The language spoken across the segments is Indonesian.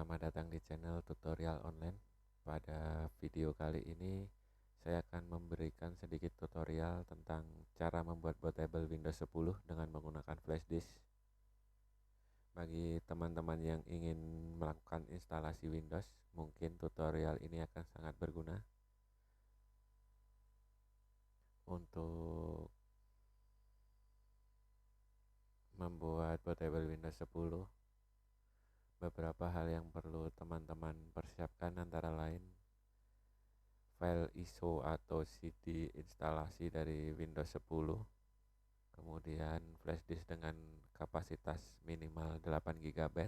Selamat datang di channel tutorial online. Pada video kali ini saya akan memberikan sedikit tutorial tentang cara membuat bootable Windows 10 dengan menggunakan flash disk. Bagi teman-teman yang ingin melakukan instalasi Windows, mungkin tutorial ini akan sangat berguna untuk membuat bootable Windows 10. Beberapa hal yang perlu teman-teman persiapkan antara lain file ISO atau CD instalasi dari Windows 10, kemudian flash disk dengan kapasitas minimal 8 GB,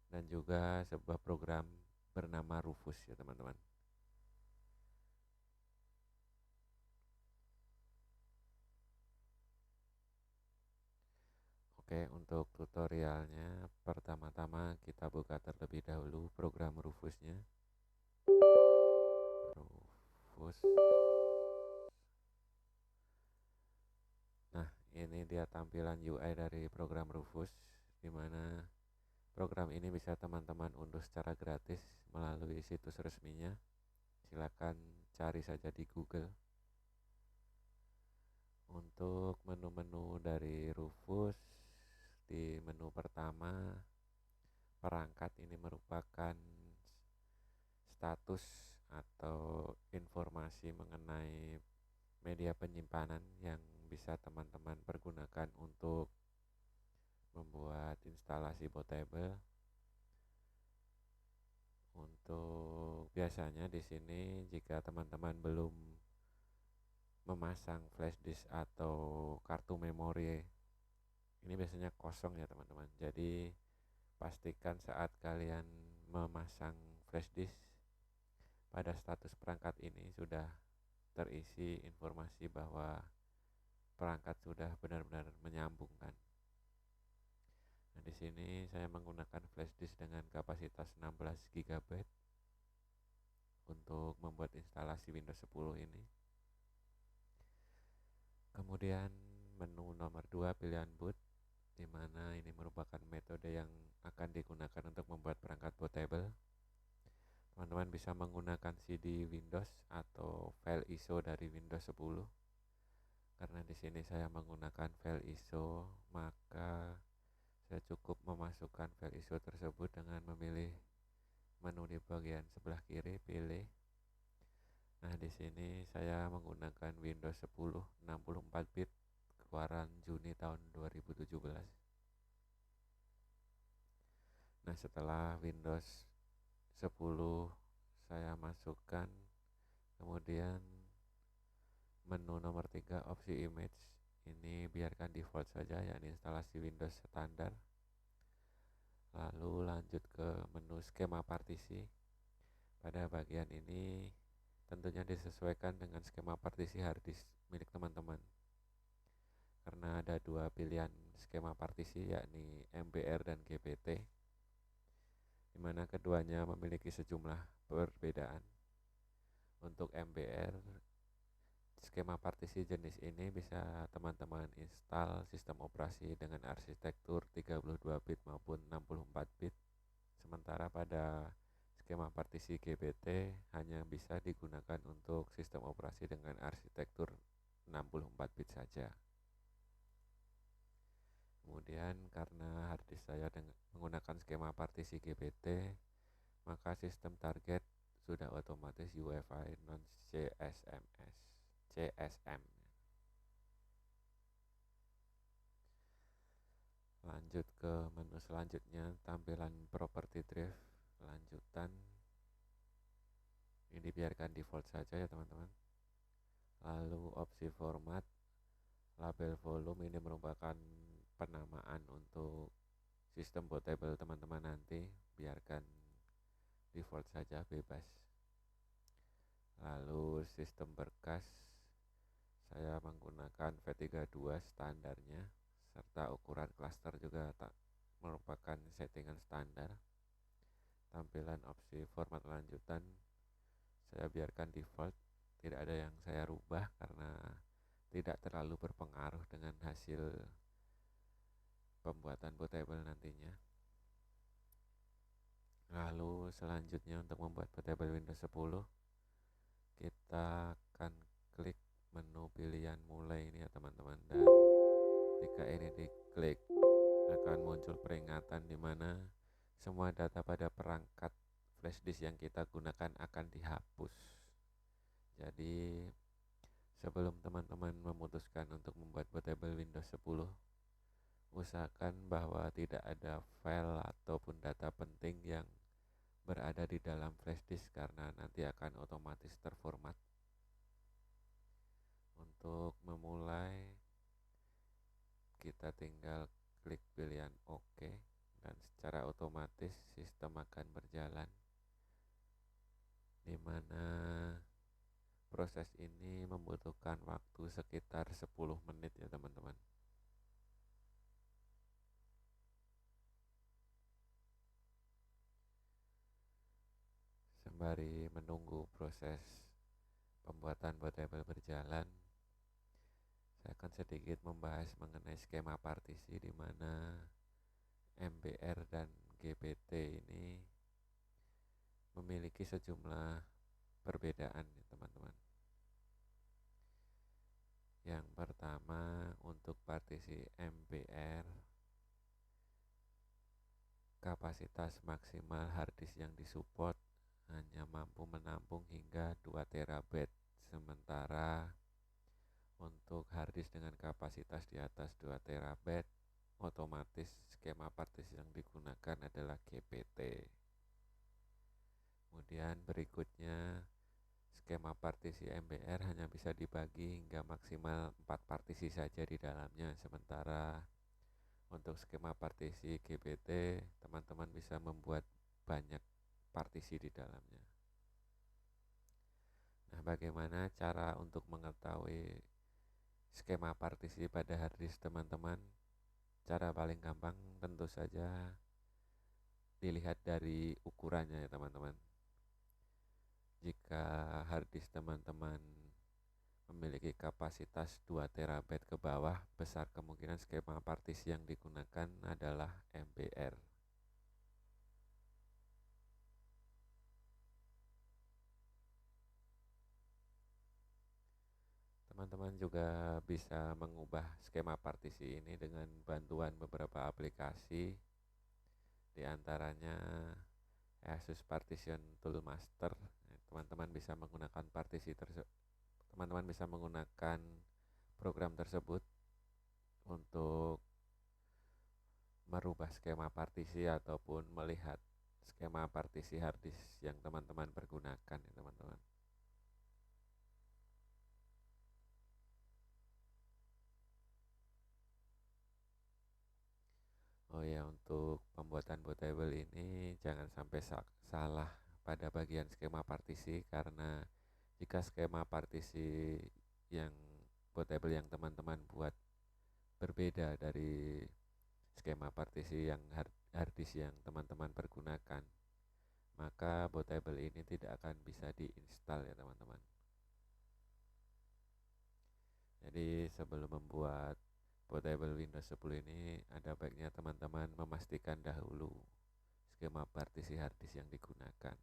dan juga sebuah program bernama Rufus ya teman-teman. Oke, untuk tutorialnya pertama-tama kita buka terlebih dahulu program Rufusnya. Rufus. Nah, ini dia tampilan UI dari program Rufus, di mana program ini bisa teman-teman unduh secara gratis melalui situs resminya. Silakan cari saja di Google. Untuk menu-menu dari Rufus, di menu pertama perangkat ini merupakan status atau informasi mengenai media penyimpanan yang bisa teman-teman pergunakan untuk membuat instalasi bootable. Untuk biasanya di sini jika teman-teman belum memasang flash disk atau kartu memori, ini biasanya kosong ya teman-teman. Jadi pastikan saat kalian memasang flash disk, pada status perangkat ini sudah terisi informasi bahwa perangkat sudah benar-benar menyambungkan. Nah, di sini saya menggunakan flash disk dengan kapasitas 16 GB untuk membuat instalasi Windows 10 ini. Kemudian menu nomor 2 pilihan boot, di mana ini merupakan metode yang akan digunakan untuk membuat perangkat bootable. Teman-teman bisa menggunakan CD Windows atau file ISO dari Windows 10. Karena di sini saya menggunakan file ISO, maka saya cukup memasukkan file ISO tersebut dengan memilih menu di bagian sebelah kiri, pilih. Nah, di sini saya menggunakan Windows 10 64 bit keluaran Juni tahun 2017. Nah, setelah Windows 10 saya masukkan, kemudian menu nomor 3 opsi image ini biarkan default saja, yakni instalasi Windows standar. Lalu lanjut ke menu skema partisi. Pada bagian ini tentunya disesuaikan dengan skema partisi hard disk milik teman-teman, karena ada dua pilihan skema partisi, yakni MBR dan GPT, di mana keduanya memiliki sejumlah perbedaan. Untuk MBR, skema partisi jenis ini bisa teman-teman install sistem operasi dengan arsitektur 32 bit maupun 64 bit. Sementara pada skema partisi GPT hanya bisa digunakan untuk sistem operasi dengan arsitektur 64 bit saja. Kemudian karena harddisk saya menggunakan skema partisi GPT, maka sistem target sudah otomatis UEFI non CSM. Lanjut ke menu selanjutnya, tampilan property drive lanjutan. Ini biarkan default saja ya teman-teman. Lalu opsi format, label volume ini merupakan penamaan untuk sistem bootable teman-teman nanti, biarkan default saja, bebas. Lalu sistem berkas, saya menggunakan V32 standarnya, serta ukuran cluster juga tak merupakan settingan standar. Tampilan opsi format lanjutan saya biarkan default, tidak ada yang saya rubah karena tidak terlalu berpengaruh dengan hasil pembuatan bootable nantinya. Lalu selanjutnya untuk membuat bootable Windows 10, kita akan klik menu pilihan mulai ini ya teman-teman, dan ketika ini diklik akan muncul peringatan di mana semua data pada perangkat flash disk yang kita gunakan akan dihapus. Jadi sebelum teman-teman memutuskan untuk membuat bootable Windows 10, usahakan bahwa tidak ada file ataupun data penting yang berada di dalam flash disk karena nanti akan otomatis terformat. Untuk memulai, kita tinggal klik pilihan OK dan secara otomatis sistem akan berjalan, di mana proses ini membutuhkan waktu sekitar 10 menit ya teman-teman. Sembari menunggu proses pembuatan bootable berjalan, saya akan sedikit membahas mengenai skema partisi, di mana MBR dan GPT ini memiliki sejumlah perbedaan ya teman-teman. Yang pertama, untuk partisi MBR, kapasitas maksimal harddisk yang disupport hanya mampu menampung hingga 2 TB, sementara untuk harddisk dengan kapasitas di atas 2 TB, otomatis skema partisi yang digunakan adalah GPT. Kemudian berikutnya, skema partisi MBR hanya bisa dibagi hingga maksimal 4 partisi saja di dalamnya, sementara untuk skema partisi GPT, teman-teman bisa membuat banyak partisi di dalamnya. Nah, bagaimana cara untuk mengetahui skema partisi pada harddisk teman-teman? Cara paling gampang tentu saja dilihat dari ukurannya ya teman-teman. Jika harddisk teman-teman memiliki kapasitas 2 TB ke bawah, besar kemungkinan skema partisi yang digunakan adalah MBR. Teman-teman juga bisa mengubah skema partisi ini dengan bantuan beberapa aplikasi, di antaranya Asus Partition Toolmaster. Teman-teman bisa menggunakan teman-teman bisa menggunakan program tersebut untuk merubah skema partisi ataupun melihat skema partisi harddisk yang teman-teman pergunakan ya teman-teman. Oh ya, untuk pembuatan bootable ini jangan sampai salah pada bagian skema partisi, karena jika skema partisi yang bootable yang teman-teman buat berbeda dari skema partisi yang harddisk yang teman-teman pergunakan, maka bootable ini tidak akan bisa diinstal ya teman-teman. Jadi sebelum membuat bootable Windows 10 ini, ada baiknya teman-teman memastikan dahulu skema partisi harddisk yang digunakan.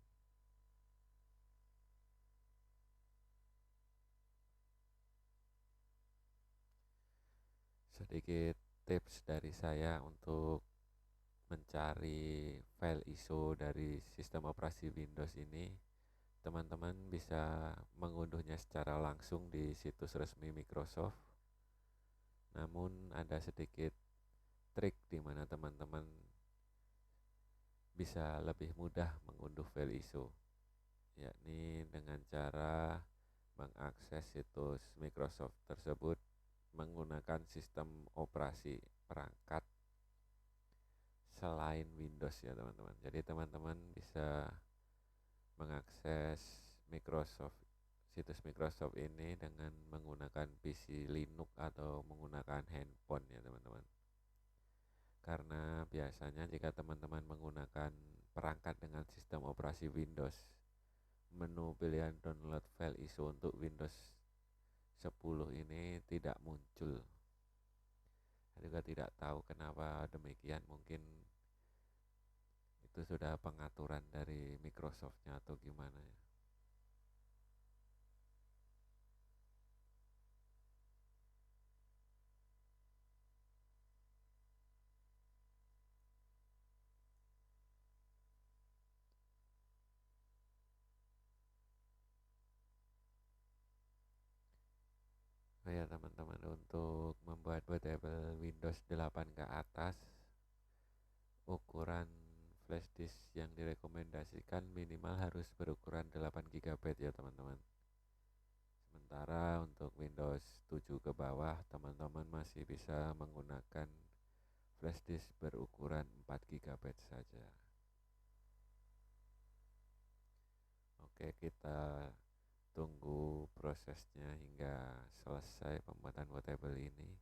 Sedikit tips dari saya untuk mencari file ISO dari sistem operasi Windows ini. Teman-teman bisa mengunduhnya secara langsung di situs resmi Microsoft. Namun ada sedikit trik di mana teman-teman bisa lebih mudah mengunduh file ISO, yakni dengan cara mengakses situs Microsoft tersebut menggunakan sistem operasi perangkat selain Windows ya teman-teman. Jadi teman-teman bisa mengakses situs Microsoft ini dengan menggunakan PC Linux atau menggunakan handphone ya teman-teman. Karena biasanya jika teman-teman menggunakan perangkat dengan sistem operasi Windows, menu pilihan download file ISO untuk Windows 10 ini tidak muncul. Saya juga tidak tahu kenapa demikian, mungkin itu sudah pengaturan dari Microsoftnya atau gimana ya? Oh ya teman-teman, untuk membuat bootable Windows 8 ke atas, ukuran flash disk yang direkomendasikan minimal harus berukuran 8 GB ya teman-teman. Sementara untuk Windows 7 ke bawah, teman-teman masih bisa menggunakan flash disk berukuran 4 GB saja. Oke, kita tunggu prosesnya hingga selesai pembuatan bootable ini.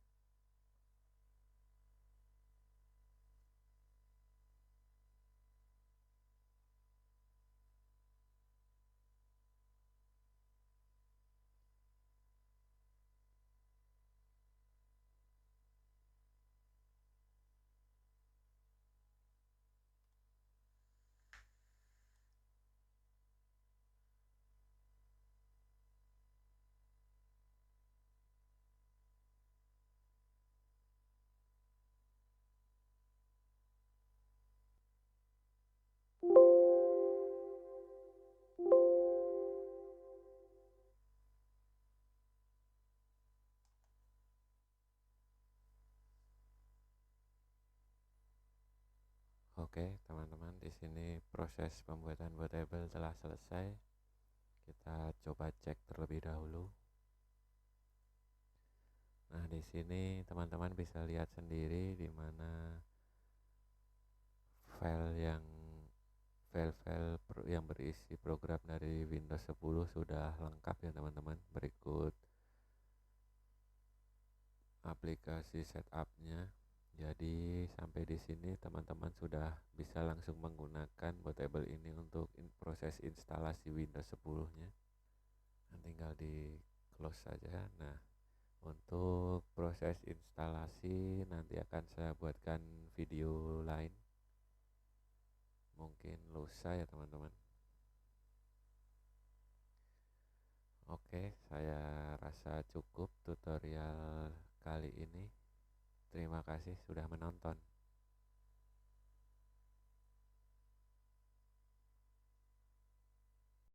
Oke, teman-teman, di sini proses pembuatan bootable telah selesai. Kita coba cek terlebih dahulu. Nah, di sini teman-teman bisa lihat sendiri di mana file-file yang berisi program dari Windows 10 sudah lengkap ya teman-teman. Berikut aplikasi setupnya. Jadi sampai di sini teman-teman sudah bisa langsung menggunakan bootable ini untuk proses instalasi Windows 10-nya. Nah, tinggal di close saja. Nah, untuk proses instalasi nanti akan saya buatkan video lain. Mungkin lusa ya teman-teman. Oke, saya rasa cukup tutorial kali ini. Terima kasih sudah menonton.